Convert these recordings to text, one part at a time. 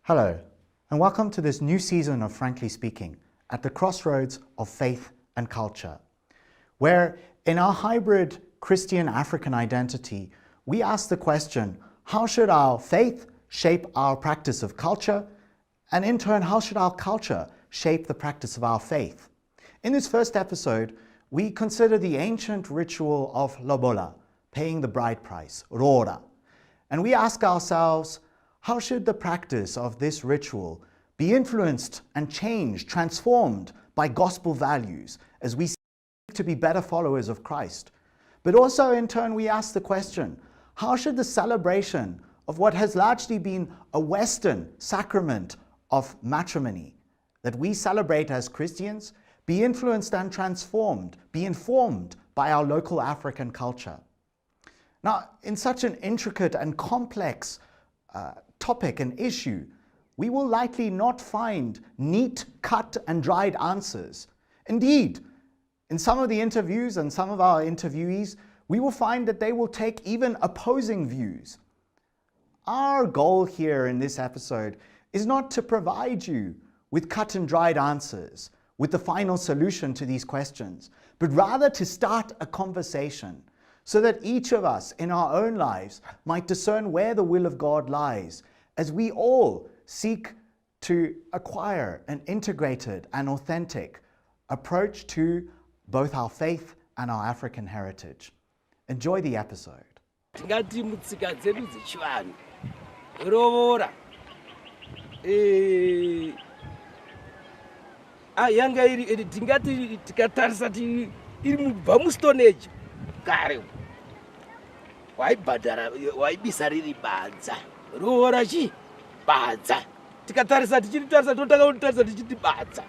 Hello, and welcome to this new season of Frankly Speaking, at the crossroads of faith and culture, where in our hybrid Christian-African identity, we ask the question, how should our faith shape our practice of culture? And in turn, how should our culture shape the practice of our faith? In this first episode, we consider the ancient ritual of Lobola, paying the bride price, rora. And we ask ourselves, how should the practice of this ritual be influenced and changed, transformed by gospel values as we seek to be better followers of Christ? But also in turn we ask the question, how should the celebration of what has largely been a Western sacrament of matrimony that we celebrate as Christians be influenced and transformed, be informed by our local African culture? Now, in such an intricate and complex topic and issue, we will likely not find neat, cut and dried answers. Indeed, in some of the interviews and some of our interviewees, we will find that they will take even opposing views. Our goal here in this episode is not to provide you with cut and dried answers, with the final solution to these questions, but rather to start a conversation so that each of us in our own lives might discern where the will of God lies, as we all seek to acquire an integrated and authentic approach to both our faith and our African heritage. Enjoy the episode. Waibisariri badza roora chi badza tikatarisa totarisa tichiti badza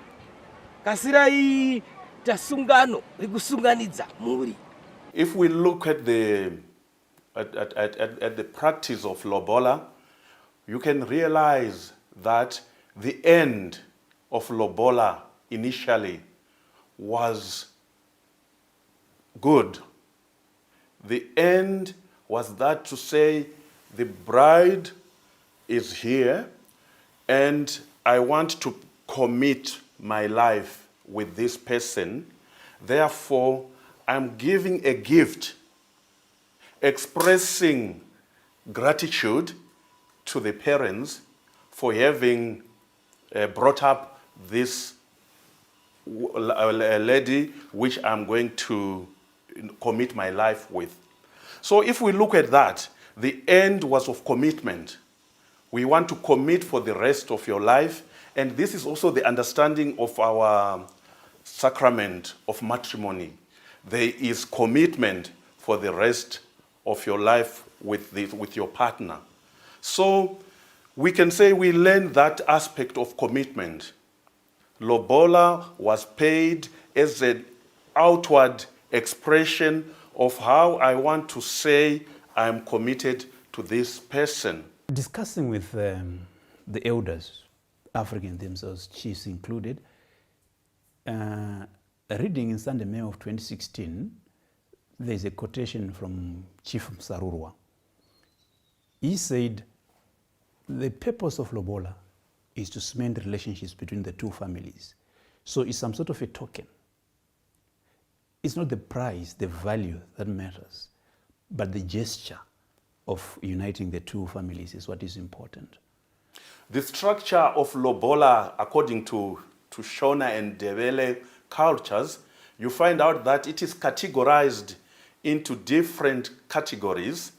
kasirai tasungano rikusunganidza muri. If we look at the practice of Lobola, you can realize that the end of Lobola initially was good. The end was that to say the bride is here and I want to commit my life with this person. Therefore, I'm giving a gift expressing gratitude to the parents for having brought up this lady which I'm going to commit my life with. So if we look at that, the end was of commitment. We want to commit for the rest of your life, and this is also the understanding of our sacrament of matrimony. There is commitment for the rest of your life with your partner. So we can say we learned that aspect of commitment. Lobola was paid as an outward expression of how I want to say I'm committed to this person. Discussing with the elders, African themselves, chiefs included, reading in Sunday Mail of 2016, there's a quotation from Chief Msarurwa. He said, the purpose of Lobola is to cement relationships between the two families. So it's some sort of a token. It's not the price, the value that matters, but the gesture of uniting the two families is what is important. The structure of Lobola, according to Shona and Ndebele cultures, you find out that it is categorized into different categories.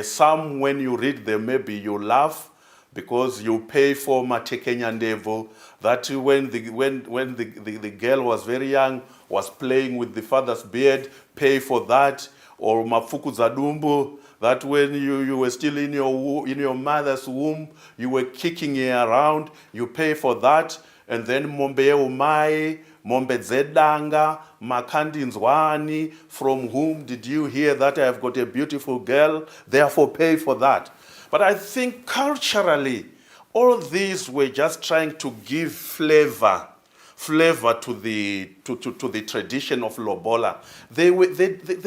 Some, when you read them, maybe you laugh because you pay for Matekenya Ndevo, that when the girl was very young, was playing with the father's beard, pay for that. Or Mafuku Zadumbu, that when you were still in your mother's womb, you were kicking her around, you pay for that. And then Mombe Umai, Mombe Zedanga, Makandi Nzwani, from whom did you hear that I have got a beautiful girl, therefore pay for that. But I think culturally, all these were just trying to give flavor to the tradition of Lobola. They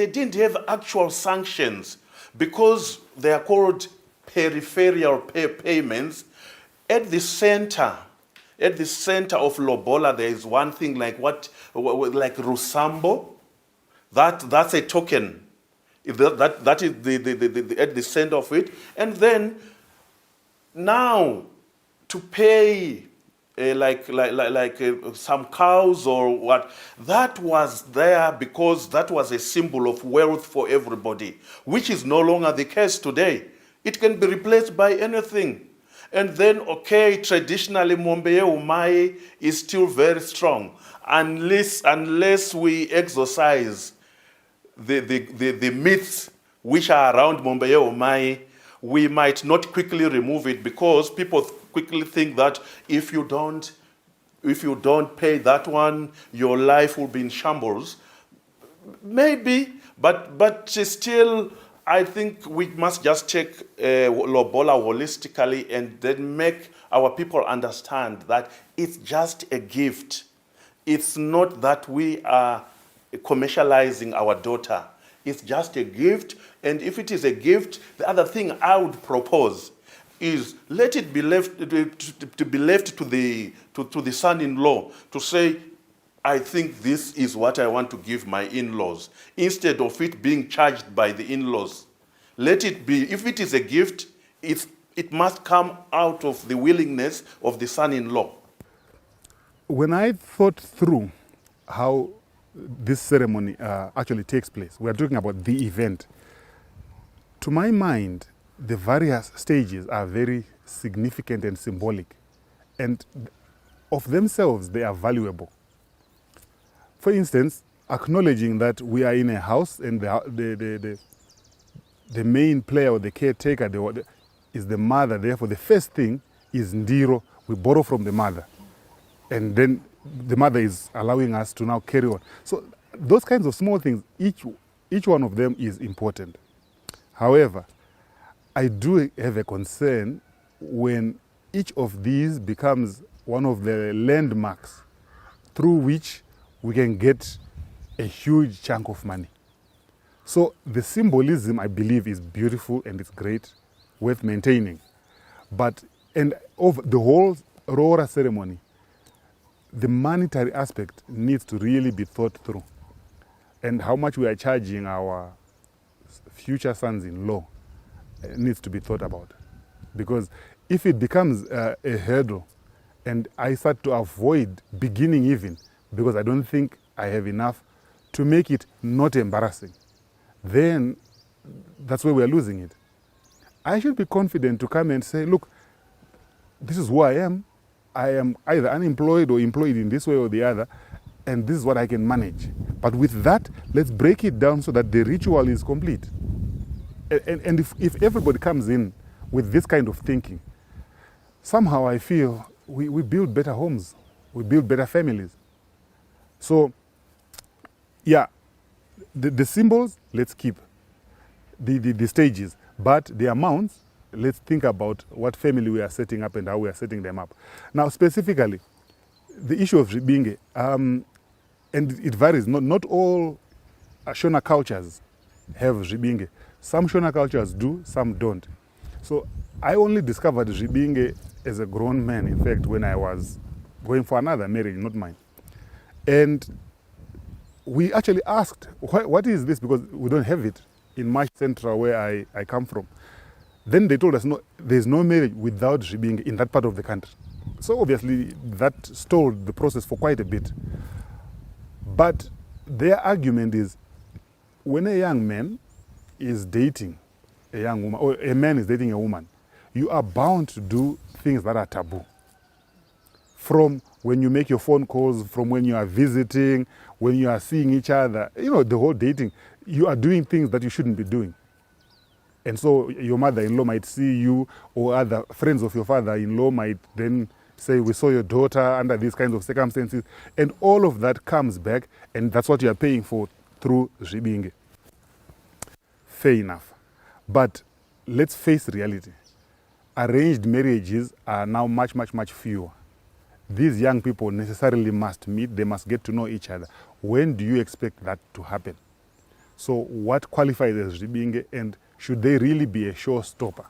didn't have actual sanctions because they are called peripheral payments, at the center of Lobola, there is one thing like Rusambo. That's a token. That is the at the center of it. And then now to pay some cows or what, that was there because that was a symbol of wealth for everybody, which is no longer the case today. It can be replaced by anything. And then, okay, traditionally Mombeye Umai is still very strong, unless we exorcise the myths which are around Mombeye Umai. We might not quickly remove it because people quickly think that if you don't pay that one, your life will be in shambles. Maybe, but still, I think we must just take Lobola holistically and then make our people understand that it's just a gift. It's not that we are commercializing our daughter. It's just a gift, and if it is a gift, the other thing I would propose is let it be left to be left to the son-in-law to say, I think this is what I want to give my in-laws, instead of it being charged by the in-laws. Let it be, if it is a gift, it must come out of the willingness of the son-in-law. When I thought through how this ceremony actually takes place, we are talking about the event. To my mind, the various stages are very significant and symbolic, and of themselves they are valuable. For instance, acknowledging that we are in a house and the main player or the caretaker is the mother. Therefore, the first thing is ndiro. We borrow from the mother, and then the mother is allowing us to now carry on. So those kinds of small things, each one of them is important. However, I do have a concern when each of these becomes one of the landmarks through which we can get a huge chunk of money. So the symbolism, I believe, is beautiful and it's great, worth maintaining. And of the whole Rora ceremony, the monetary aspect needs to really be thought through. And how much we are charging our future sons-in-law needs to be thought about. Because if it becomes a hurdle and I start to avoid beginning even, because I don't think I have enough to make it not embarrassing, then that's where we're losing it. I should be confident to come and say, look, this is who I am. I am either unemployed or employed in this way or the other, and this is what I can manage. But with that, let's break it down so that the ritual is complete. And if everybody comes in with this kind of thinking, somehow I feel we build better homes, we build better families. So, yeah, the symbols, let's keep. The stages, but the amounts, let's think about what family we are setting up and how we are setting them up. Now, specifically, the issue of Ribinge, and it varies. Not all Shona cultures have Ribinge. Some Shona cultures do, some don't. So I only discovered Ribinge as a grown man, in fact, when I was going for another marriage, not mine. And we actually asked, what is this? Because we don't have it in Marsh Central, where I come from. Then they told us, no, there's no marriage without Ribinge in that part of the country. So obviously that stalled the process for quite a bit. But their argument is, when a young man is dating a young woman, or a man is dating a woman, you are bound to do things that are taboo. From when you make your phone calls, from when you are visiting, when you are seeing each other, the whole dating, you are doing things that you shouldn't be doing. And so your mother-in-law might see you, or other friends of your father-in-law might then say, we saw your daughter under these kinds of circumstances. And all of that comes back, and that's what you are paying for through Ribinge. Fair enough. But let's face reality. Arranged marriages are now much, much, much fewer. These young people necessarily must meet, they must get to know each other. When do you expect that to happen? So what qualifies as Ribinge, and should they really be a showstopper?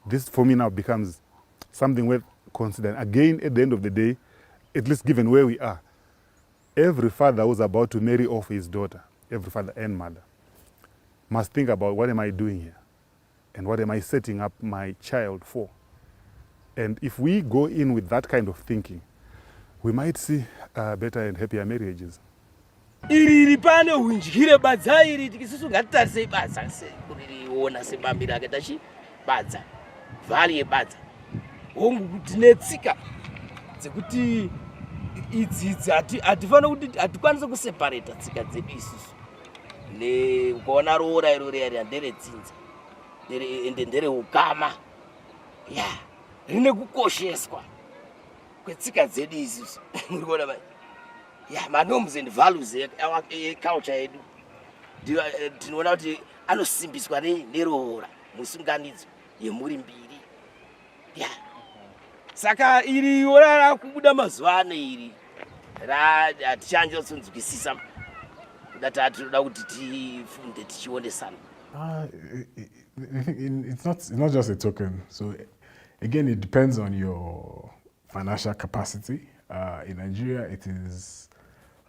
This for me now becomes something worth considering. Again, at the end of the day, at least given where we are, every father who's about to marry off his daughter, every father and mother, must think about, what am I doing here? And what am I setting up my child for? And if we go in with that kind of thinking, we might see better and happier marriages. Iri pane hunjire badza iri tikisisu ngatitarisei badza kuririona semambiri akaita chi badza vhari yebadza hongu kuti netsika dzekuti idzidzi hatifani kuti hatikwanisi kuseparata tsika dzedu isusu ukaona roora iro riya nderedzinza ende ndereukama ya rine kukosheswa kwetsika dzedu isusu murikuona mai ya manorms and values eculture yedu tinoona kuti anosimbiswa neroora musunganidzo yemhuri mbiri ya saka iri ora rakubuda mazuva ano iri hatichanjotsonzwisisa kuda tatoda kuti tifunde tichionesana. It's not just a token. So again, it depends on your financial capacity. In Nigeria, it is,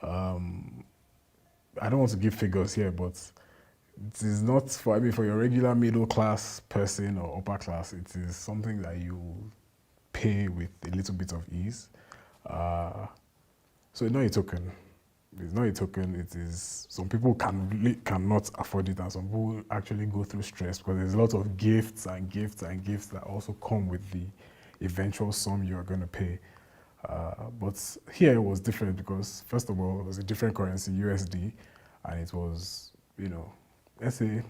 I don't want to give figures here, but it is not for your regular middle class person or upper class. It is something that you pay with a little bit of ease. So it's not a token. It's not a token. It is, some people cannot afford it, and some people actually go through stress because there's a lot of gifts and gifts and gifts that also come with the eventual sum you are going to pay. But here it was different because, first of all, it was a different currency, USD, and it was, let's say,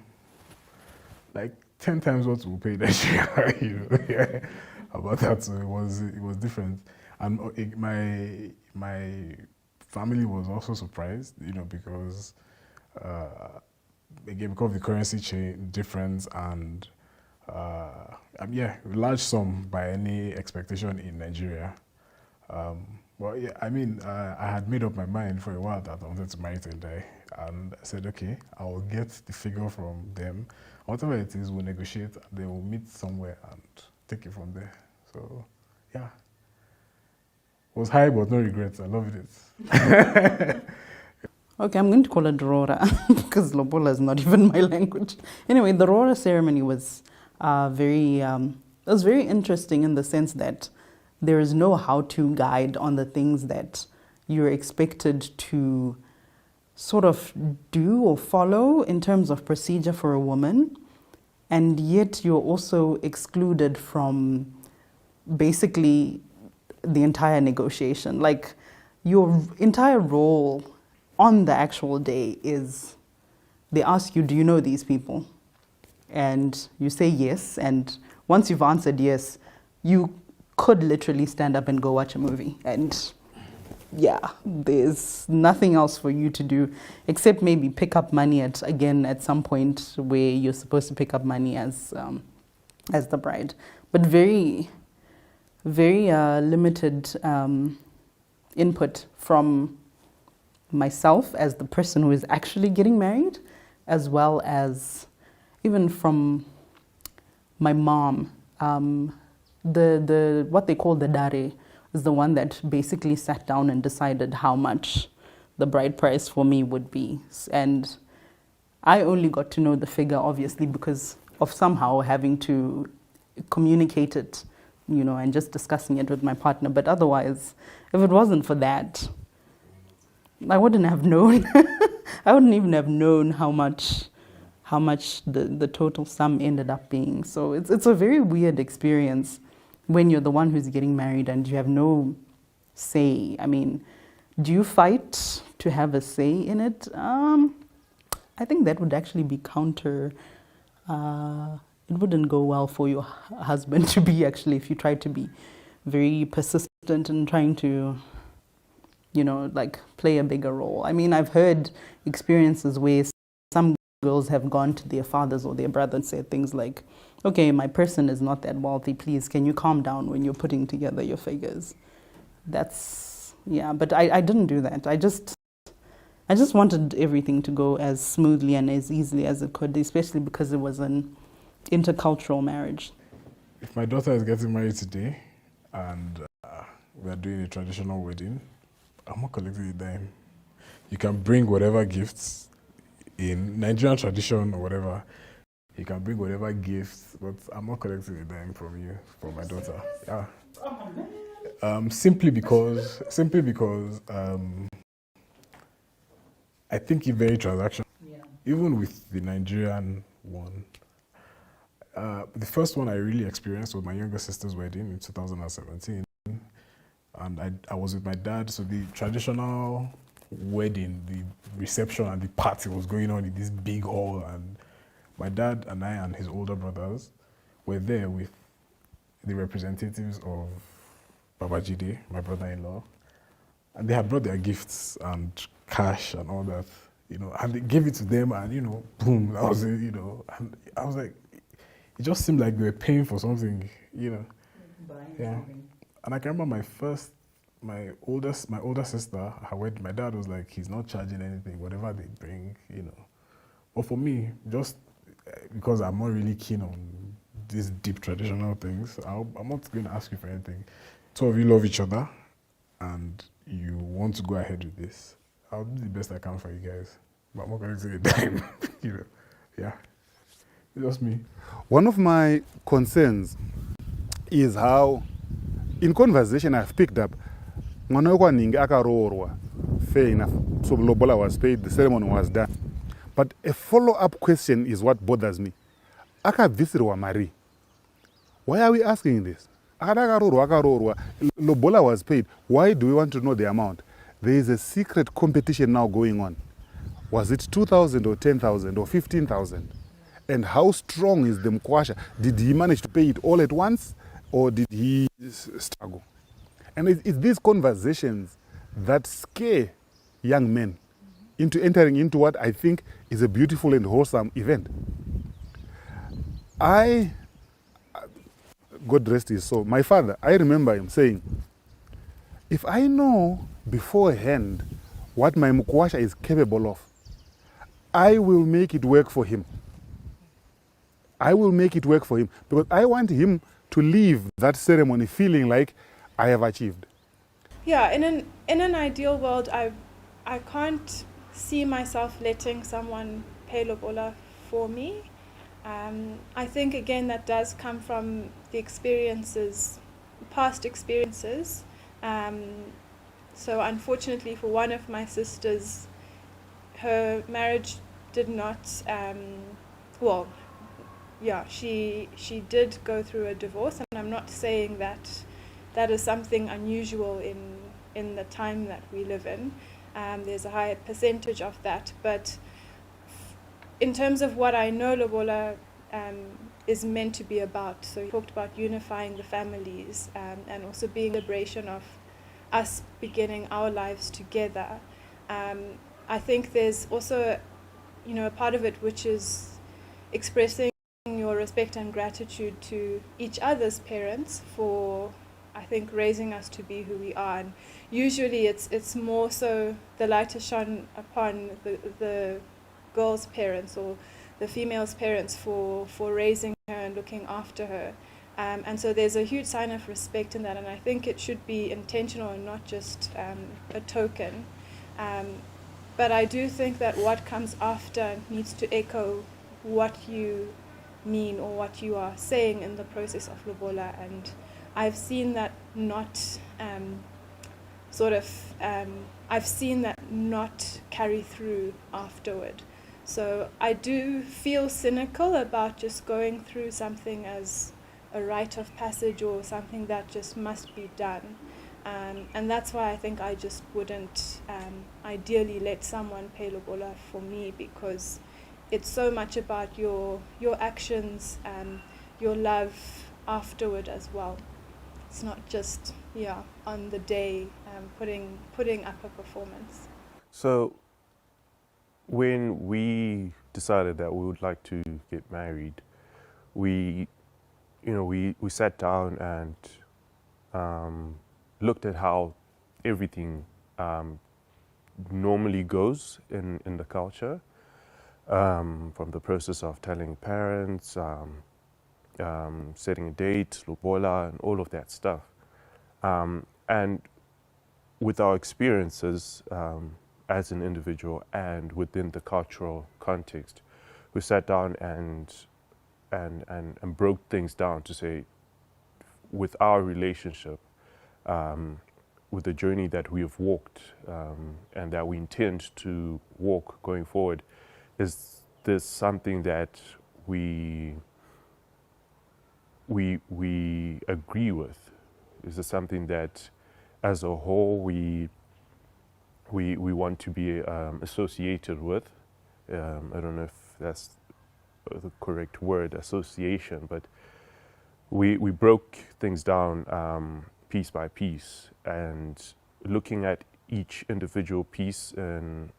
like 10 times what we pay that year, about that. So it was different, and my family was also surprised, because again, because of the currency difference and large sum by any expectation in Nigeria. Well, yeah, I had made up my mind for a while that I wanted to marry Tendai, and I said, okay, I will get the figure from them. Whatever it is, we'll negotiate, and then we'll meet somewhere and take it from there. So, yeah. It was high, but no regrets. I loved it. Okay, I'm going to call it Rora because Lobola is not even my language. Anyway, the Rora ceremony was very interesting in the sense that there is no how-to guide on the things that you're expected to sort of do or follow in terms of procedure for a woman, and yet you're also excluded from basically the entire negotiation. Like, your entire role on the actual day is, they ask you, do you know these people? And you say yes, and once you've answered yes, you could literally stand up and go watch a movie. And yeah, there's nothing else for you to do except maybe pick up money at some point where you're supposed to pick up money as the bride. But very, very limited input from myself as the person who is actually getting married, as well as even from my mom. The what they call the dare is the one that basically sat down and decided how much the bride price for me would be. And I only got to know the figure, obviously, because of somehow having to communicate it, and just discussing it with my partner. But otherwise, if it wasn't for that, I wouldn't have known. I wouldn't even have known how much the total sum ended up being. So it's a very weird experience when you're the one who's getting married and you have no say. Do you fight to have a say in it? I think that would actually be counter. It wouldn't go well for your husband to be, actually, if you try to be very persistent and trying to, play a bigger role. I've heard experiences where some girls have gone to their fathers or their brothers and said things like, okay, my person is not that wealthy, please, can you calm down when you're putting together your figures? But I didn't do that. I just I just wanted everything to go as smoothly and as easily as it could, especially because it was an intercultural marriage. If my daughter is getting married today and we are doing a traditional wedding, I'm not collecting a dime. You can bring whatever gifts in Nigerian tradition or whatever. You can bring whatever gifts, but I'm not collecting a dime from you for my daughter. Yeah. Simply because I think it's very transactional. Yeah. Even with the Nigerian one, the first one I really experienced was my younger sister's wedding in 2017. And I was with my dad, so the traditional wedding, the reception and the party was going on in this big hall, and my dad and I and his older brothers were there with the representatives of Babajide, my brother-in-law, and they had brought their gifts and cash and all that, and they gave it to them, and boom, that was it, and I was like, it just seemed like they were paying for something, Yeah. And I can remember my older sister, her wedding, my dad was like, he's not charging anything, whatever they bring, But for me, just because I'm not really keen on these deep traditional things, I'm not going to ask you for anything. Two of you love each other and you want to go ahead with this. I'll do the best I can for you guys. But I'm not going to say a dime, Yeah. It's just me. One of my concerns is how, in conversation I've picked up, mwana wekwaningi akaroorwa, fair enough. So Lobola was paid, the ceremony was done. But a follow-up question is what bothers me. Akabvisirwa mari. Why are we asking this? Lobola was paid. Why do we want to know the amount? There is a secret competition now going on. Was it 2,000 or 10,000 or 15,000? And how strong is the mkwasha? Did he manage to pay it all at once, or did he struggle? And it's these conversations that scare young men into entering into what I think is a beautiful and wholesome event. God rest his soul, my father, I remember him saying, if I know beforehand what my mkwasha is capable of, I will make it work for him. I will make it work for him because I want him to leave that ceremony feeling like I have achieved. Yeah, in an ideal world, I can't see myself letting someone pay Lobola for me. I think again that does come from the experiences, past experiences. So unfortunately for one of my sisters, her marriage did not, she did go through a divorce, and I'm not saying that that is something unusual in the time that we live in. There's a high percentage of that, but in terms of what I know Lobola is meant to be about, so you talked about unifying the families and also being liberation of us beginning our lives together. I think there's also, a part of it which is expressing your respect and gratitude to each other's parents for, I think, raising us to be who we are. And usually it's more so the light is shone upon the girl's parents or the female's parents for raising her and looking after her. And so there's a huge sign of respect in that, and I think it should be intentional and not just a token. But I do think that what comes after needs to echo what you mean or what you are saying in the process of Lobola, and I've seen that not I've seen that not carry through afterward. So I do feel cynical about just going through something as a rite of passage or something that just must be done. And that's why I think I just wouldn't ideally let someone pay Lobola for me, because it's so much about your actions and your love afterward as well. It's not just on the day putting up a performance. So when we decided that we would like to get married, we sat down and looked at how everything normally goes in the culture, from the process of telling parents, setting a date, lobola, and all of that stuff. And with our experiences as an individual and within the cultural context, we sat down and broke things down to say, with our relationship, with the journey that we have walked and that we intend to walk going forward, is this something that we agree with? Is this something that, as a whole, we want to be associated with? I don't know if that's the correct word, association, but we broke things down piece by piece, and looking at each individual piece, and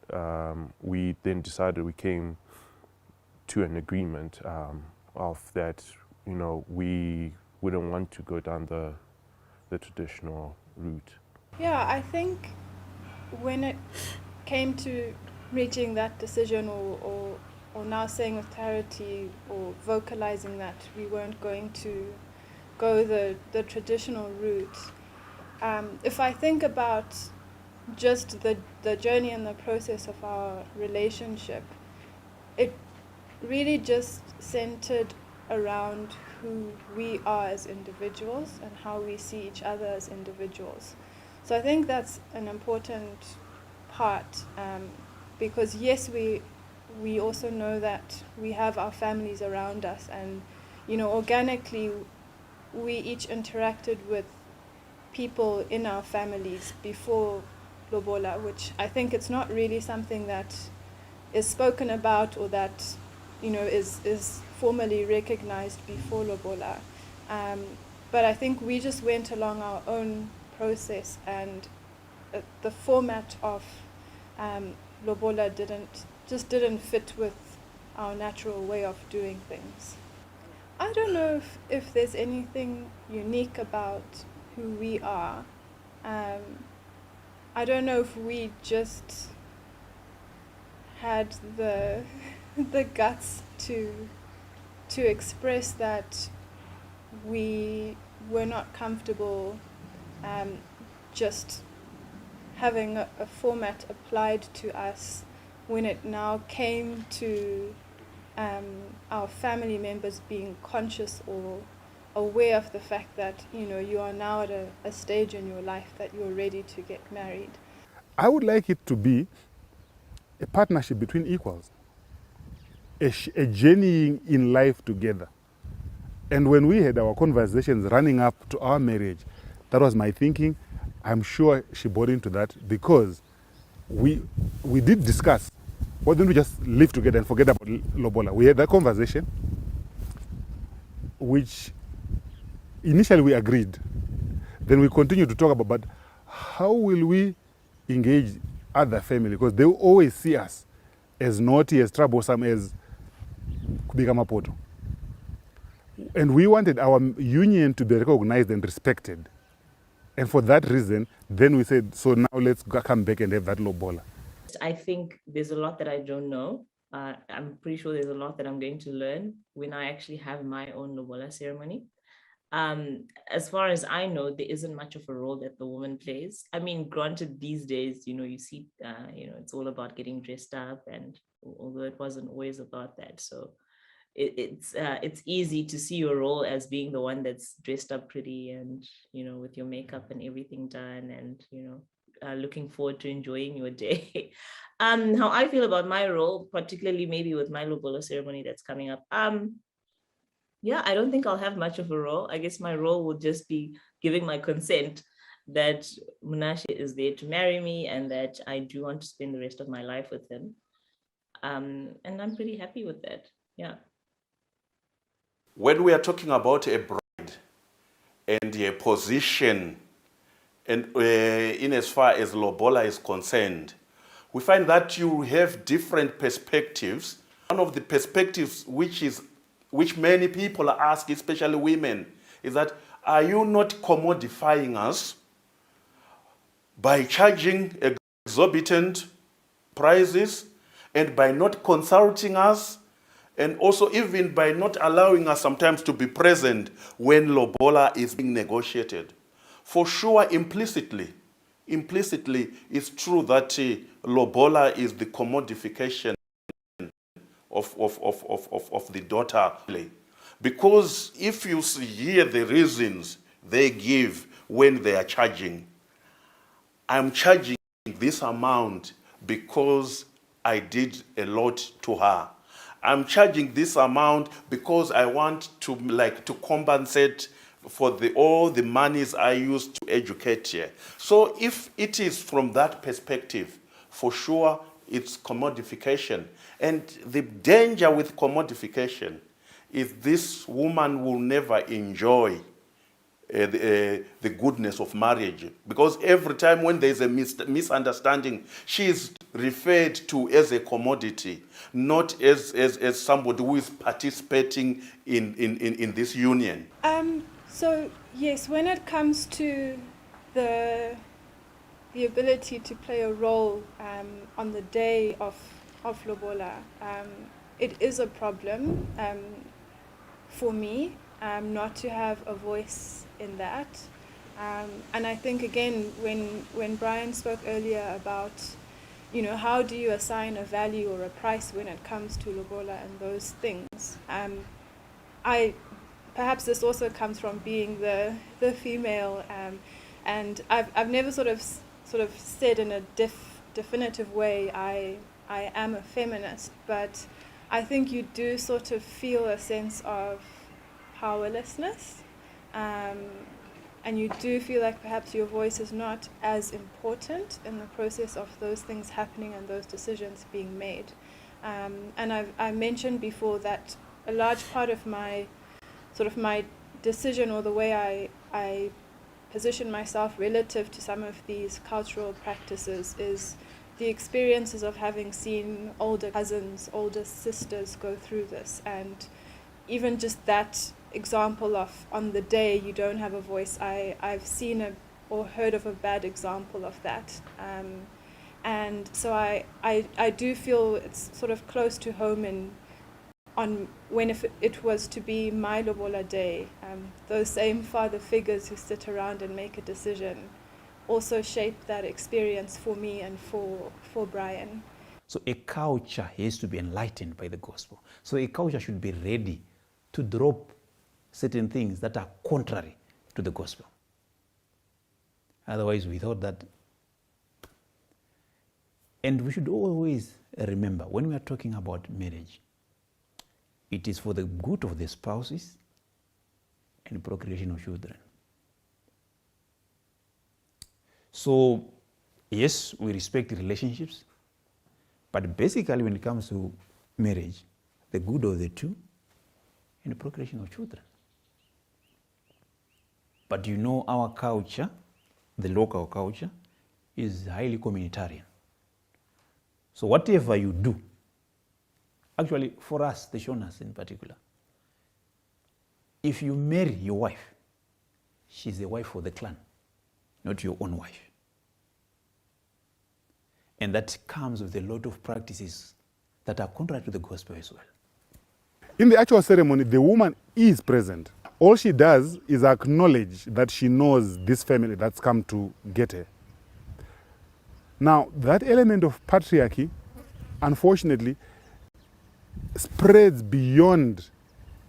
we then decided, we came to an agreement of that, you know, we wouldn't want to go down the traditional route. Yeah, I think when it came to reaching that decision, or now saying with clarity, or vocalizing that we weren't going to go the traditional route, if I think about just the journey and the process of our relationship, it really just centered around who we are as individuals and how we see each other as individuals. So I think that's an important part, because yes, we also know that we have our families around us, and you know, organically we each interacted with people in our families before lobola, which I think it's not really something that is spoken about, or that, you know, is formally recognized before lobola. But I think we just went along our own process, and the format of lobola didn't fit with our natural way of doing things. I don't know if there's anything unique about who we are. I don't know if we just had the guts to express that we were not comfortable just having a format applied to us when it now came to our family members being conscious or aware of the fact that, you know, you are now at a stage in your life that you're ready to get married. I would like it to be a partnership between equals, a journeying in life together. And when we had our conversations running up to our marriage, that was my thinking. I'm sure she bought into that, because we did discuss, why don't we just live together and forget about lobola? We had that conversation, which initially we agreed. Then we continued to talk about, but how will we engage other family? Because they will always see us as naughty, as troublesome, as kubika mapoto. And we wanted our union to be recognized and respected. And for that reason, then we said, so now let's come back and have that lobola. I think there's a lot that I don't know. I'm pretty sure there's a lot that I'm going to learn when I actually have my own lobola ceremony. As far as I know, there isn't much of a role that the woman plays. I mean, granted, these days, you know, you see, you know, it's all about getting dressed up, and although it wasn't always about that, so it's easy to see your role as being the one that's dressed up pretty, and, you know, with your makeup and everything done, and, you know, looking forward to enjoying your day. How I feel about my role, particularly maybe with my lobola ceremony that's coming up. Yeah, I don't think I'll have much of a role. I guess my role will just be giving my consent that Munashe is there to marry me, and that I do want to spend the rest of my life with him. And I'm pretty happy with that. Yeah. When we are talking about a bride and a position, and in as far as lobola is concerned, we find that you have different perspectives. One of the perspectives which many people ask, especially women, is that, are you not commodifying us by charging a exorbitant prices, and by not consulting us, and also even by not allowing us sometimes to be present when Lobola is being negotiated. For sure, implicitly, it's true that Lobola is the commodification of the daughter. Because if you hear the reasons they give when they are charging, I'm charging this amount because I did a lot to her. I'm charging this amount because I want to compensate for all the monies I used to educate here. So if it is from that perspective, for sure it's commodification. And the danger with commodification is this woman will never enjoy the goodness of marriage, because every time when there is a misunderstanding, she is referred to as a commodity, not as somebody who is participating in this union. So yes, when it comes to the ability to play a role on the day of Lobola, it is a problem for me not to have a voice in that. And I think, again, when Brian spoke earlier about, how do you assign a value or a price when it comes to Lobola and those things, perhaps this also comes from being the female, and I've never sort of said in a definitive way I am a feminist, but I think you do sort of feel a sense of powerlessness, and you do feel like perhaps your voice is not as important in the process of those things happening and those decisions being made. And I mentioned before that a large part of my decision, or the way I position myself relative to some of these cultural practices, is the experiences of having seen older cousins, older sisters go through this. And even just that example of on the day you don't have a voice, I've seen or heard of a bad example of that. And so I do feel it's sort of close to home on when if it was to be my Lobola day, those same father figures who sit around and make a decision also shape that experience for me and for Brian. So a culture has to be enlightened by the gospel. So a culture should be ready to drop certain things that are contrary to the gospel. Otherwise, without that. And we should always remember, when we are talking about marriage, it is for the good of the spouses and procreation of children. So, yes, we respect relationships, but basically when it comes to marriage, the good of the two and the procreation of children. But our culture, the local culture, is highly communitarian. So whatever you do, actually for us, the Shonas in particular, if you marry your wife, she's a wife for the clan, not your own wife. And that comes with a lot of practices that are contrary to the gospel as well. In the actual ceremony, the woman is present. All she does is acknowledge that she knows this family that's come to get her. Now, that element of patriarchy, unfortunately, spreads beyond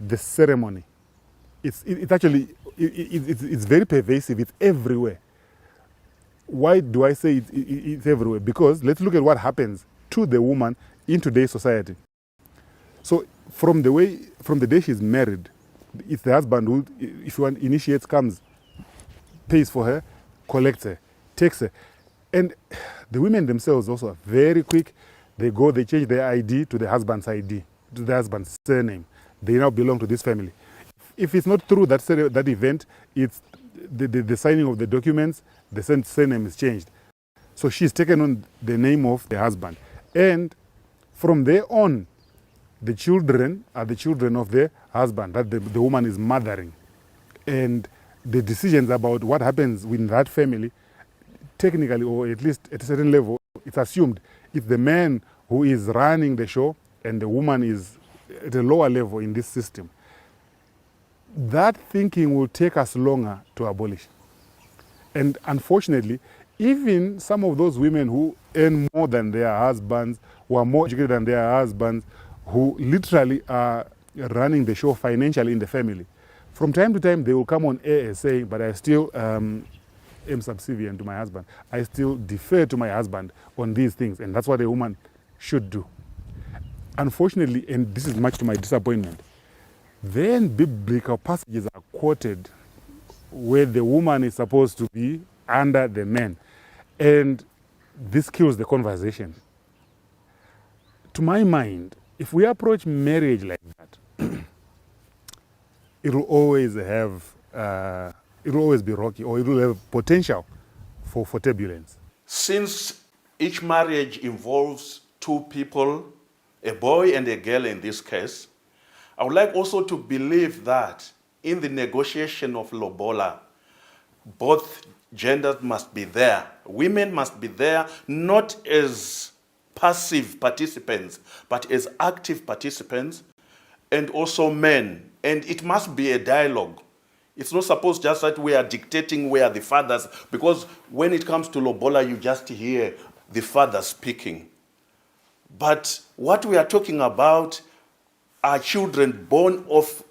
the ceremony. It's very pervasive. It's everywhere. Why do I say it's everywhere? Because let's look at what happens to the woman in today's society. So from the day she's married, it's the husband who, if you want, initiates, comes, pays for her, collects her, takes her. And the women themselves also are very quick. They go, they change their ID to the husband's ID, to the husband's surname. They now belong to this family. If it's not through that event, it's the signing of the documents, the surname is changed. So she's taken on the name of the husband. And from there on, the children are the children of the husband that the woman is mothering. And the decisions about what happens within that family, technically, or at least at a certain level, It's assumed it's the man who is running the show and the woman is at a lower level in this system. That thinking will take us longer to abolish. And unfortunately, even some of those women who earn more than their husbands, who are more educated than their husbands, who literally are running the show financially in the family, from time to time they will come on air saying, but I still am subservient to my husband. I still defer to my husband on these things, and that's what a woman should do. Unfortunately, and this is much to my disappointment, then biblical passages are quoted where the woman is supposed to be under the man. And this kills the conversation. To my mind, if we approach marriage like that, it will always be rocky, or it will have potential for turbulence. Since each marriage involves two people, a boy and a girl in this case, I would like also to believe that in the negotiation of Lobola, both genders must be there. Women must be there, not as passive participants, but as active participants, and also men. And it must be a dialogue. It's not supposed just that we are dictating where the fathers, because when it comes to Lobola, you just hear the father speaking. But what we are talking about are children born of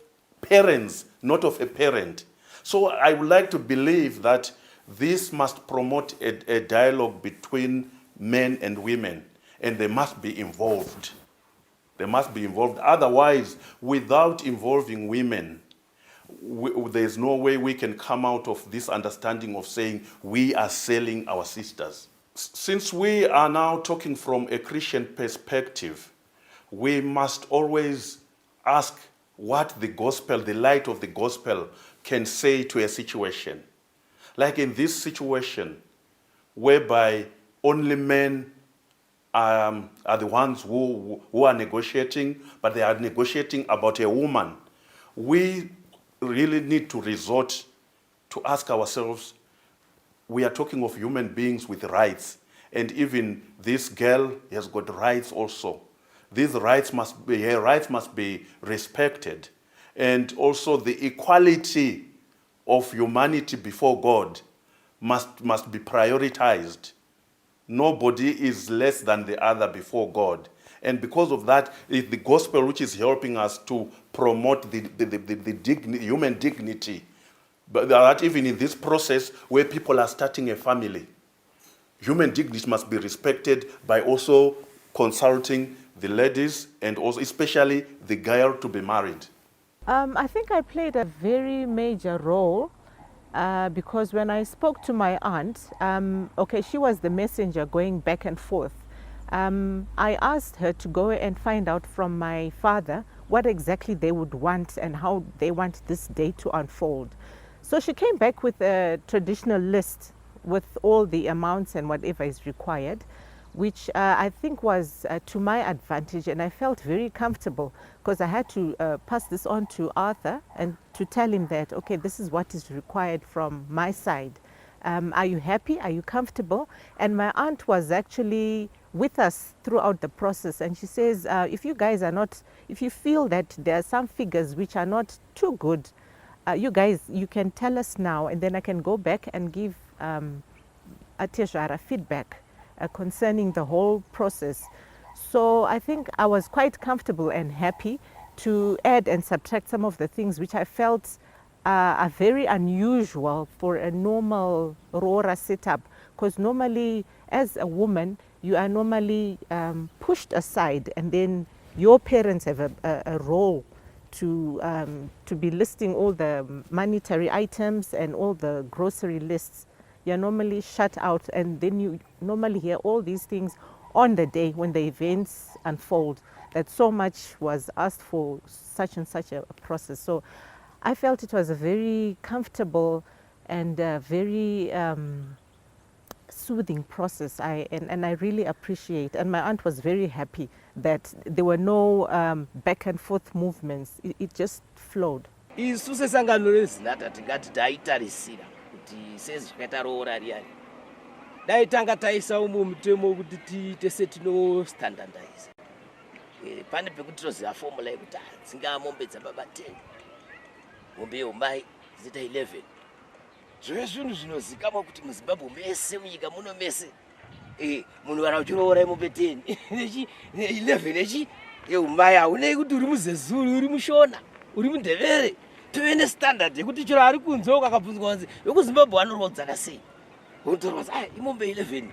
parents, not of a parent. So I would like to believe that this must promote a dialogue between men and women, and they must be involved. They must be involved. Otherwise, without involving women, there's no way we can come out of this understanding of saying we are selling our sisters. Since we are now talking from a Christian perspective, we must always ask what the gospel, the light of the gospel, can say to a situation. Like in this situation, whereby only men are the ones who are negotiating, but they are negotiating about a woman. We really need to resort to ask ourselves, we are talking of human beings with rights, and even this girl has got rights also. These rights must be, her rights must be respected. And also the equality of humanity before God must be prioritized. Nobody is less than the other before God. And because of that, it's the gospel which is helping us to promote the human dignity. But that even in this process where people are starting a family, human dignity must be respected by also consulting the ladies and also especially the girl to be married. I think I played a very major role because when I spoke to my aunt, she was the messenger going back and forth. I asked her to go and find out from my father what exactly they would want and how they want this day to unfold. So she came back with a traditional list with all the amounts and whatever is required, which I think was to my advantage, and I felt very comfortable because I had to pass this on to Arthur and to tell him that, okay, this is what is required from my side. Are you happy? Are you comfortable? And my aunt was actually with us throughout the process, and she says, if you guys are not, if you feel that there are some figures which are not too good, you guys, you can tell us now, and then I can go back and give Ateshwara feedback concerning the whole process. So I think I was quite comfortable and happy to add and subtract some of the things which I felt are very unusual for a normal Rora setup, because normally as a woman you are normally pushed aside, and then your parents have a role to be listing all the monetary items and all the grocery lists. You're normally shut out, and then you normally hear all these things on the day when the events unfold, that so much was asked for such and such a process. So I felt it was a very comfortable and very soothing process, and I really appreciate, and my aunt was very happy that there were no back and forth movements. It just flowed. Isu sesangano rezinata tingati taitarisira kuti sezvakaita roora riyani dai tanga taisa umu mutemo kuti tiite setinostandardize. Pane pekuti tinoziva formula yekuti dzingaa mombe dzababa 10, mombe yeumai zita 11. Zvove zvinhu zvinozikamwa kuti muZimbabwe mese, munyika muno mese, munhu kana uchiroora mombe 10 11 echi yeumai haunei kuti uri muZezulu, uri muShona, uri muNdebele. Tive nestandard yekuti chero ari kunze ukakabvunzwa kunzi vekuZimbabwe vanorodzana sei, unotorwa imombe 11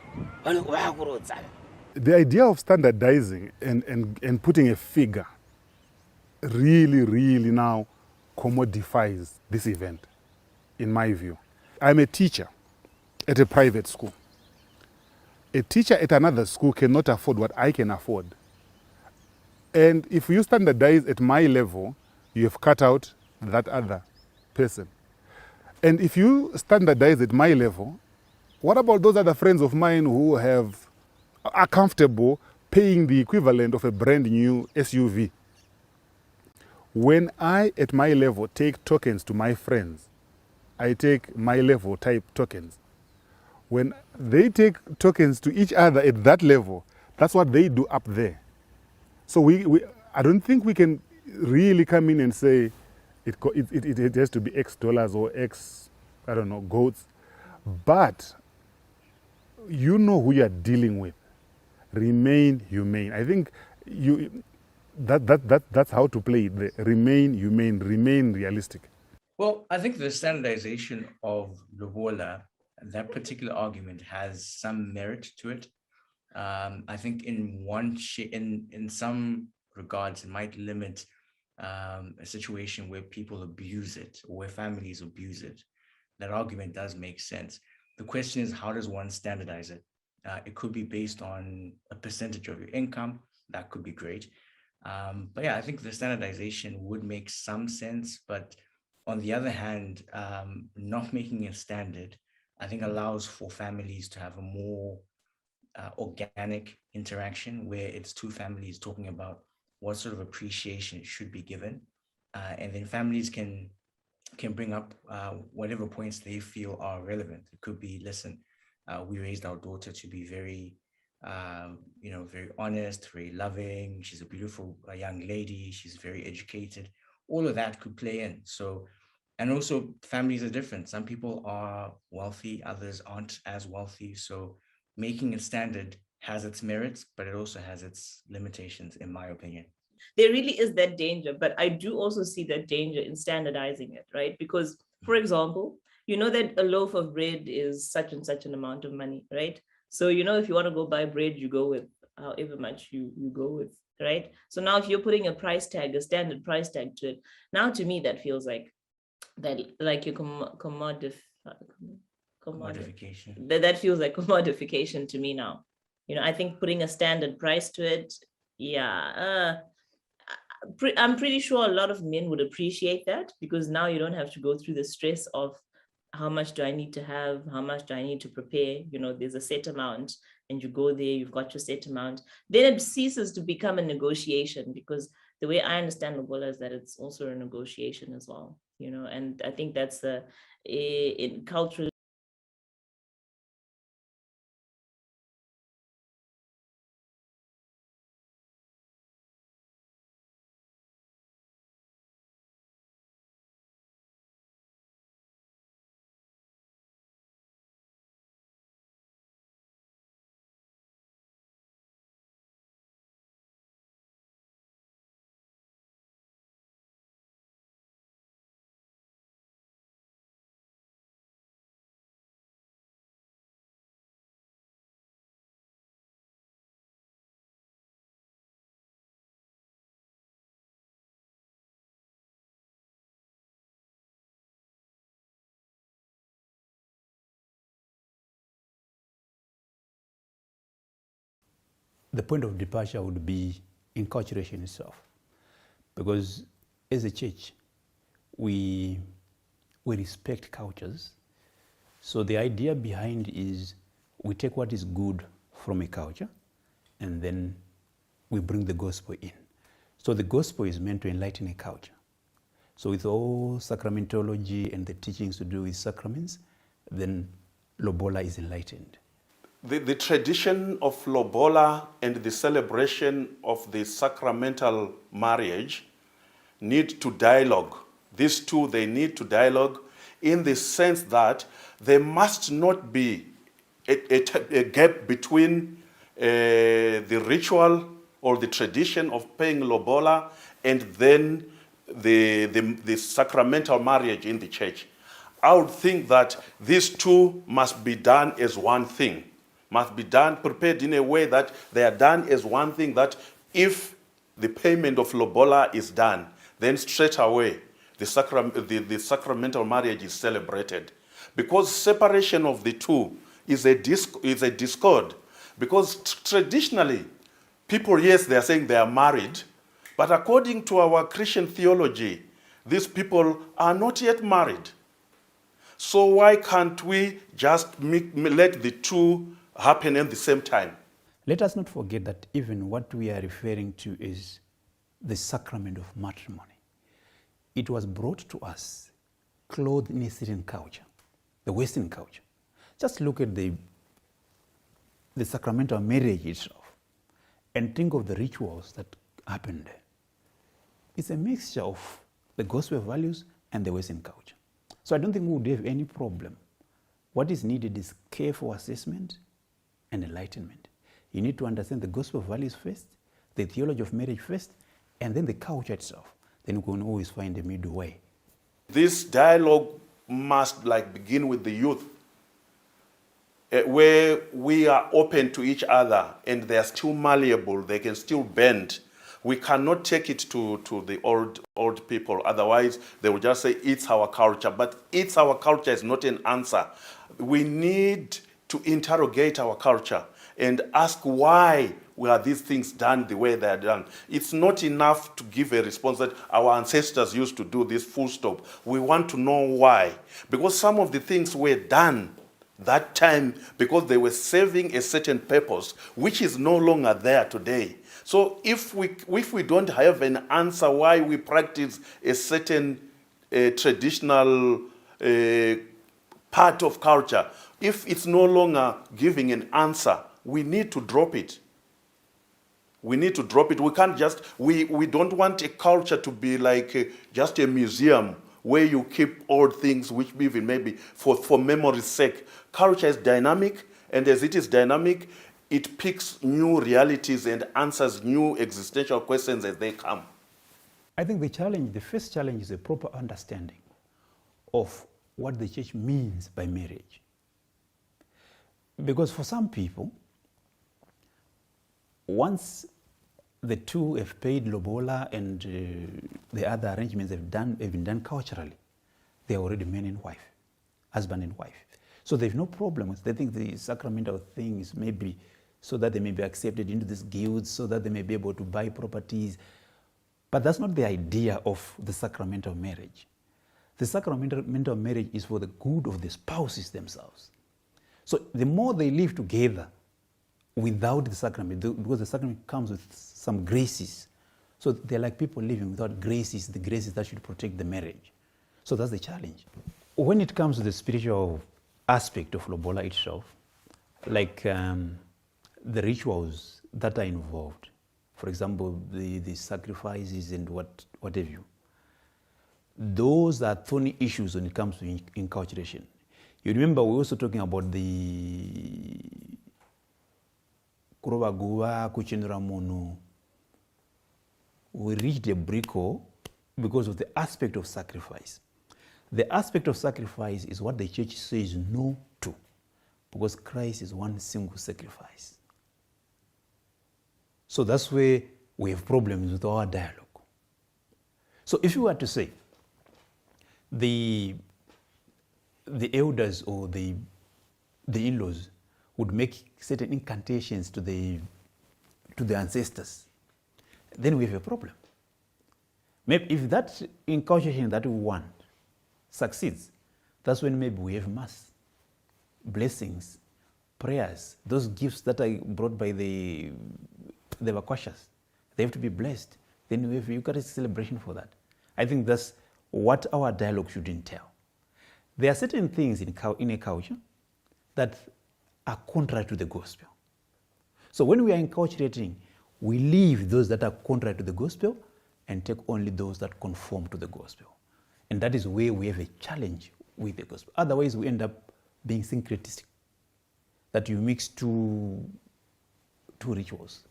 vakurodzana. The idea of standardizing and putting a figure really now commodifies this event, in my view. I'm a teacher at a private school. A teacher at another school cannot afford what I can afford. And if you standardize at my level, you have cut out that other person. And if you standardize at my level, what about those other friends of mine who are comfortable paying the equivalent of a brand new SUV? When I, at my level, take tokens to my friends, I take my level type tokens. When they take tokens to each other at that level, that's what they do up there. So I don't think we can really come in and say it has to be X dollars or X, I don't know, goats. But you know who you are dealing with. Remain humane. I think that's how to play it. Remain humane, remain realistic. Well, I think the standardization of Lobola, that particular argument has some merit to it. I think in some regards, it might limit a situation where people abuse it or where families abuse it. That argument does make sense. The question is, how does one standardize it? It could be based on a percentage of your income. That could be great. But yeah, I think the standardization would make some sense. But on the other hand, not making a standard, I think allows for families to have a more organic interaction where it's two families talking about what sort of appreciation should be given. And then families can bring up whatever points they feel are relevant. It could be, listen, we raised our daughter to be very, very honest, very loving. She's a beautiful young lady. She's very educated. All of that could play in. So, and also families are different. Some people are wealthy, others aren't as wealthy. So making a standard has its merits, but it also has its limitations, in my opinion. There really is that danger, but I do also see that danger in standardizing it, right? Because, for example, you know that a loaf of bread is such and such an amount of money, right? So, if you want to go buy bread, you go with however much you go with, right? So now if you're putting a standard price tag to it, now to me, that feels like your commodification. That feels like commodification to me now. I think putting a standard price to it, I'm pretty sure a lot of men would appreciate that, because now you don't have to go through the stress of how much do I need to have, how much do I need to prepare, there's a set amount and you go there, you've got your set amount. Then it ceases to become a negotiation, because the way I understand Lobola is that it's also a negotiation as well, and I think that's in cultural. The point of departure would be enculturation itself, because as a church, we respect cultures. So the idea behind is we take what is good from a culture and then we bring the gospel in. So the gospel is meant to enlighten a culture. So with all sacramentology and the teachings to do with sacraments, then Lobola is enlightened. the tradition of Lobola and the celebration of the sacramental marriage need to dialogue. These two, they need to dialogue in the sense that there must not be a gap between the ritual or the tradition of paying Lobola and then the sacramental marriage in the church. I would think that these two must be done as one thing, must be done, prepared in a way that they are done as one thing, that if the payment of Lobola is done, then straight away the sacramental marriage is celebrated. Because separation of the two is a discord. Because traditionally, people, yes, they are saying they are married, but according to our Christian theology, these people are not yet married. So why can't we just let the two happen at the same time? Let us not forget that even what we are referring to is the sacrament of matrimony. It was brought to us clothed in a certain culture, the Western culture. Just look at the sacrament of marriage itself and think of the rituals that happened there. It's a mixture of the gospel values and the Western culture. So I don't think we would have any problem. What is needed is careful assessment and enlightenment. You need to understand the gospel values first, the theology of marriage first, and then the culture itself. Then we can always find a middle way. This dialogue must begin with the youth, where we are open to each other and they are still malleable, they can still bend. We cannot take it to the old people, otherwise they will just say it's our culture. But it's our culture is not an answer. We need to interrogate our culture and ask why were these things done the way they are done. It's not enough to give a response that our ancestors used to do this, full stop. We want to know why. Because some of the things were done that time because they were serving a certain purpose, which is no longer there today. So if we don't have an answer why we practice a certain traditional part of culture, if it's no longer giving an answer, we need to drop it. We need to drop it. We can't just, we don't want a culture to be like just a museum where you keep old things which even maybe for memory's sake. Culture is dynamic, and as it is dynamic, it picks new realities and answers new existential questions as they come. I think the first challenge is a proper understanding of what the church means by marriage. Because for some people, once the two have paid Lobola and the other arrangements have been done culturally, they are already man and wife, husband and wife. So they have no problem with. They think the sacramental thing is maybe so that they may be accepted into this guild, so that they may be able to buy properties. But that's not the idea of the sacramental marriage. The sacramental marriage is for the good of the spouses themselves. So the more they live together without the sacrament, because the sacrament comes with some graces. So they're like people living without graces, the graces that should protect the marriage. So that's the challenge. When it comes to the spiritual aspect of Lobola itself, like the rituals that are involved, for example, the sacrifices and what have you, those are thorny issues when it comes to inculturation. You remember we were also talking about the Kurobaguwa, Kuchinura Mono. We reached a brico because of the aspect of sacrifice. The aspect of sacrifice is what the church says no to, because Christ is one single sacrifice. So that's where we have problems with our dialogue. So if you were to say the elders or the in-laws would make certain incantations to the ancestors, then we have a problem. Maybe if that inculcation that we want succeeds, that's when maybe we have mass, blessings, prayers, those gifts that are brought by the Bakwashas. They have to be blessed. Then we have Eucharistic celebration for that. I think that's what our dialogue should entail. There are certain things in a culture that are contrary to the gospel. So when we are enculturating, we leave those that are contrary to the gospel and take only those that conform to the gospel. And that is where we have a challenge with the gospel. Otherwise, we end up being syncretistic, that you mix two rituals.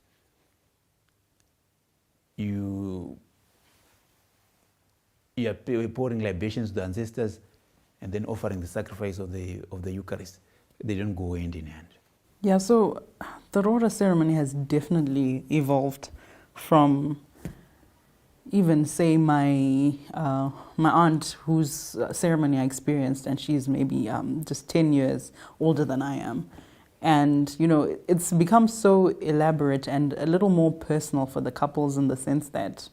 You are pouring libations to the ancestors and then offering the sacrifice of the Eucharist. They don't go hand in hand. Yeah, so the Rora ceremony has definitely evolved from even, say, my aunt, whose ceremony I experienced, and she's maybe just 10 years older than I am. And, you know, it's become so elaborate and a little more personal for the couples in the sense that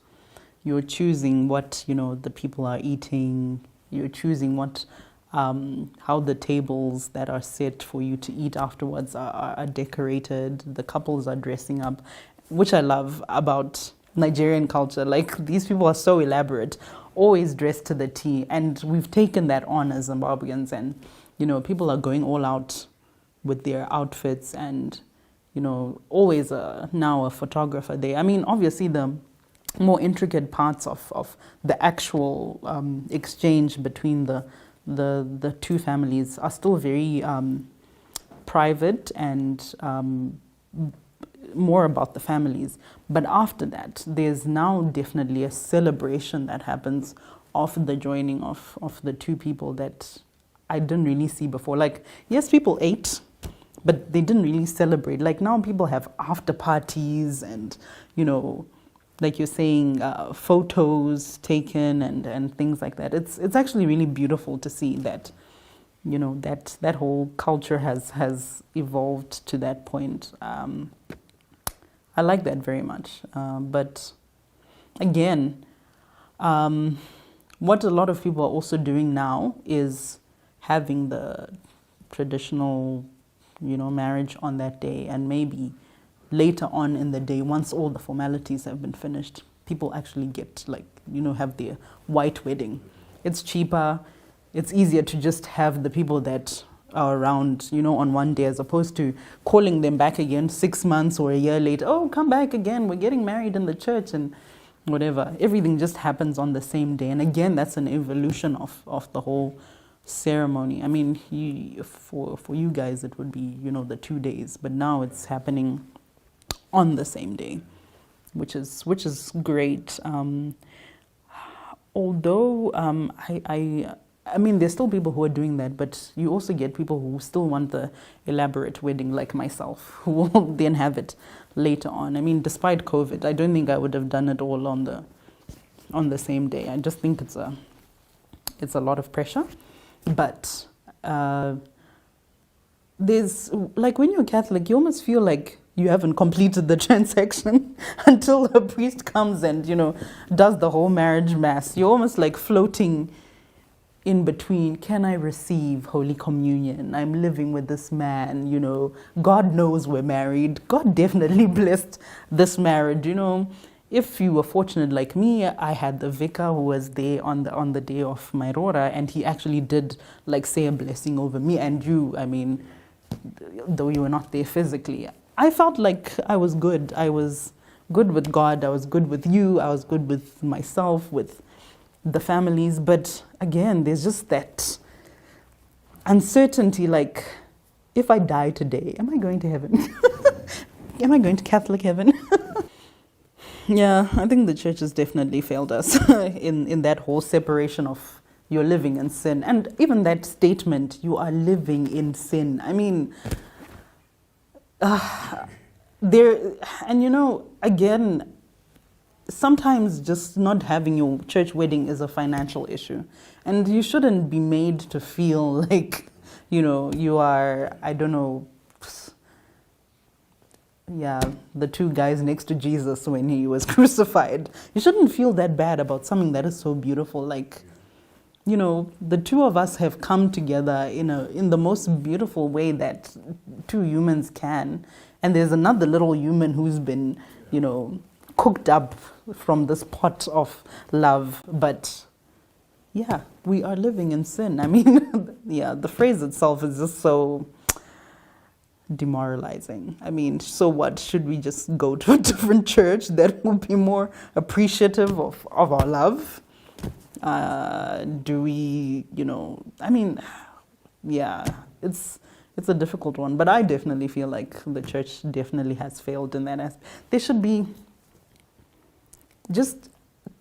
you're choosing what, you know, the people are eating, you're choosing what, how the tables that are set for you to eat afterwards are decorated, the couples are dressing up, which I love about Nigerian culture. Like, these people are so elaborate, always dressed to the T, and we've taken that on as Zimbabweans, and, you know, people are going all out with their outfits, and, you know, always now a photographer there. I mean, obviously the more intricate parts of the actual exchange between the two families are still very private and more about the families. But after that, there's now definitely a celebration that happens of the joining of the two people that I didn't really see before. Like, yes, people ate, but they didn't really celebrate. Like, now people have after parties and, you know, like you're saying, photos taken and things like that. It's actually really beautiful to see that, you know, that whole culture has evolved to that point. I like that very much. But again, what a lot of people are also doing now is having the traditional, you know, marriage on that day, and maybe later on in the day, once all the formalities have been finished, people actually get, like, you know, have their white wedding. It's cheaper, it's easier to just have the people that are around, you know, on one day, as opposed to calling them back again 6 months or a year later. Oh, come back again, we're getting married in the church and whatever. Everything just happens on the same day. And again, that's an evolution of the whole ceremony. I mean, for you guys, it would be, you know, the 2 days, but now it's happening on the same day, which is great. Although I mean, there's still people who are doing that, but you also get people who still want the elaborate wedding, like myself, who will then have it later on. I mean, despite COVID, I don't think I would have done it all on the same day. I just think it's a lot of pressure. But there's, like, when you're Catholic, you almost feel like you haven't completed the transaction until a priest comes and, you know, does the whole marriage mass. You're almost like floating in between. Can I receive Holy Communion? I'm living with this man, you know. God knows we're married. God definitely blessed this marriage, you know. If you were fortunate like me, I had the vicar who was there on the day of my Rora, and he actually did, like, say a blessing over me and you. I mean, though you were not there physically, I felt like I was good. I was good with God. I was good with you. I was good with myself, with the families. But again, there's just that uncertainty, like, if I die today, am I going to heaven? Am I going to Catholic heaven? Yeah, I think the church has definitely failed us in that whole separation of you're living in sin. And even that statement, you are living in sin. I mean, and you know, again, sometimes just not having your church wedding is a financial issue. And you shouldn't be made to feel like, you know, you are, I don't know, the two guys next to Jesus when he was crucified. You shouldn't feel that bad about something that is so beautiful. Like, you know, the two of us have come together in the most beautiful way that two humans can. And there's another little human who's been, you know, cooked up from this pot of love. But yeah, we are living in sin. I mean, yeah, the phrase itself is just so, demoralizing. I mean, so what? Should we just go to a different church that will be more appreciative of our love? Do we, I mean, yeah, it's a difficult one. But I definitely feel like the church definitely has failed in that aspect. There should be just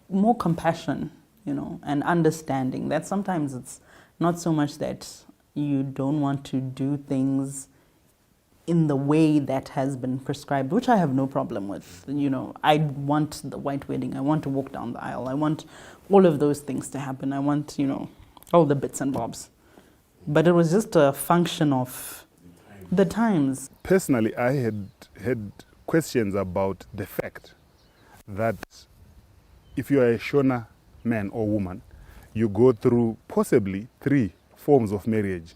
more compassion, and understanding that sometimes it's not so much that you don't want to do things in the way that has been prescribed, which I have no problem with. I want the white wedding. I want to walk down the aisle. I want all of those things to happen. I want, all the bits and bobs. But it was just a function of the times. Personally, I had questions about the fact that if you are a Shona man or woman, you go through possibly 3 forms of marriage.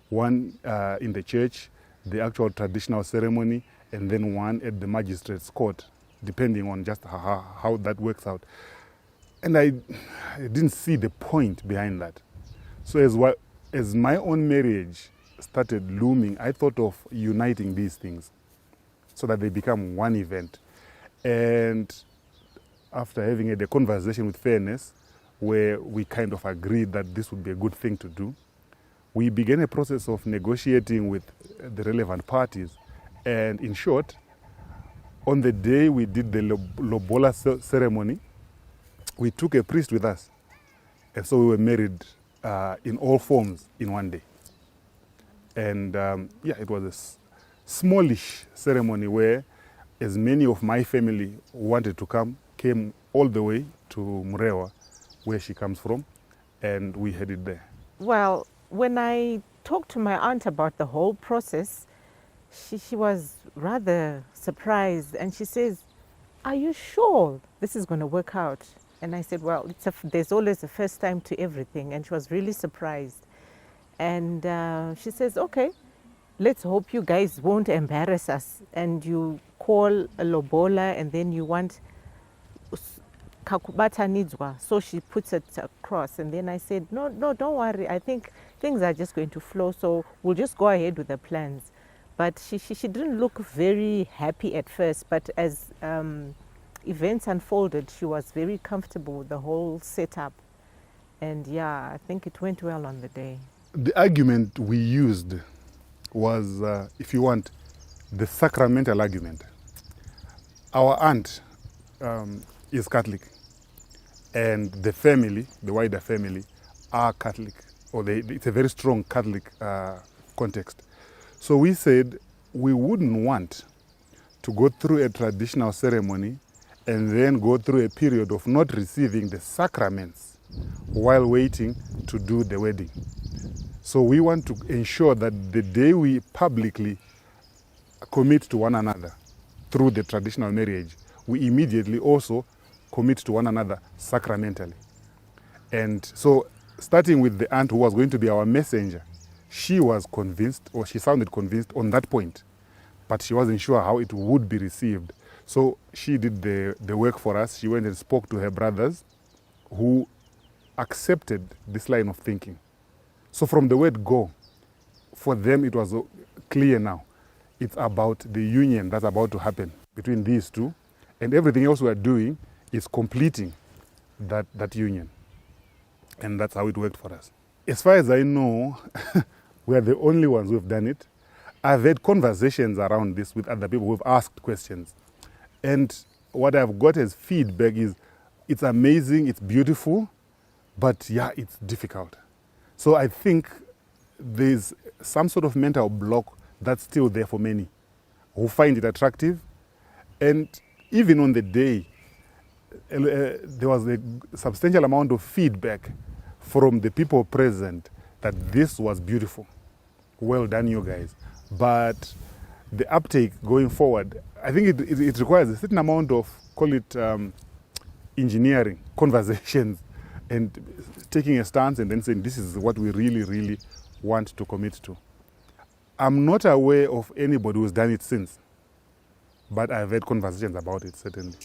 One in the church, the actual traditional ceremony, and then one at the magistrate's court, depending on just how that works out. And I didn't see the point behind that. So as my own marriage started looming, I thought of uniting these things so that they become one event. And after having had a conversation with Fairness, where we kind of agreed that this would be a good thing to do, we began a process of negotiating with the relevant parties. And in short, on the day we did the Lobola ceremony, we took a priest with us. And so we were married in all forms in one day. And it was a smallish ceremony where as many of my family who wanted to come came all the way to Murewa, where she comes from, and we had it there. Well, when I talked to my aunt about the whole process, she was rather surprised, and she says, "Are you sure this is going to work out?" And I said, "Well, there's always a first time to everything," and she was really surprised. And she says, "Okay, let's hope you guys won't embarrass us, and you call a Lobola, and then you want Kakubata Nidzwa." So she puts it across, and then I said, no, don't worry. I think things are just going to flow, so we'll just go ahead with the plans. But she didn't look very happy at first, but as events unfolded, she was very comfortable with the whole setup. And yeah, I think it went well on the day. The argument we used was, if you want, the sacramental argument. Our aunt is Catholic, and the family, the wider family, are Catholic, or it's a very strong Catholic context. So we said we wouldn't want to go through a traditional ceremony and then go through a period of not receiving the sacraments while waiting to do the wedding. So we want to ensure that the day we publicly commit to one another through the traditional marriage, we immediately also commit to one another sacramentally. And so, starting with the aunt who was going to be our messenger, she was convinced, or she sounded convinced on that point, but she wasn't sure how it would be received. So she did the work for us. She went and spoke to her brothers who accepted this line of thinking. So from the word go, for them it was clear now. It's about the union that's about to happen between these two, and everything else we are doing is completing that union. And that's how it worked for us. As far as I know, we are the only ones who have done it. I've had conversations around this with other people who have asked questions. And what I've got as feedback is, it's amazing, it's beautiful, but yeah, it's difficult. So I think there's some sort of mental block that's still there for many who find it attractive. And even on the day, there was a substantial amount of feedback from the people present that this was beautiful. Well done, you guys. But the uptake going forward, I think it requires a certain amount of, call it engineering, conversations, and taking a stance and then saying this is what we really, really want to commit to. I'm not aware of anybody who's done it since, but I've had conversations about it, certainly.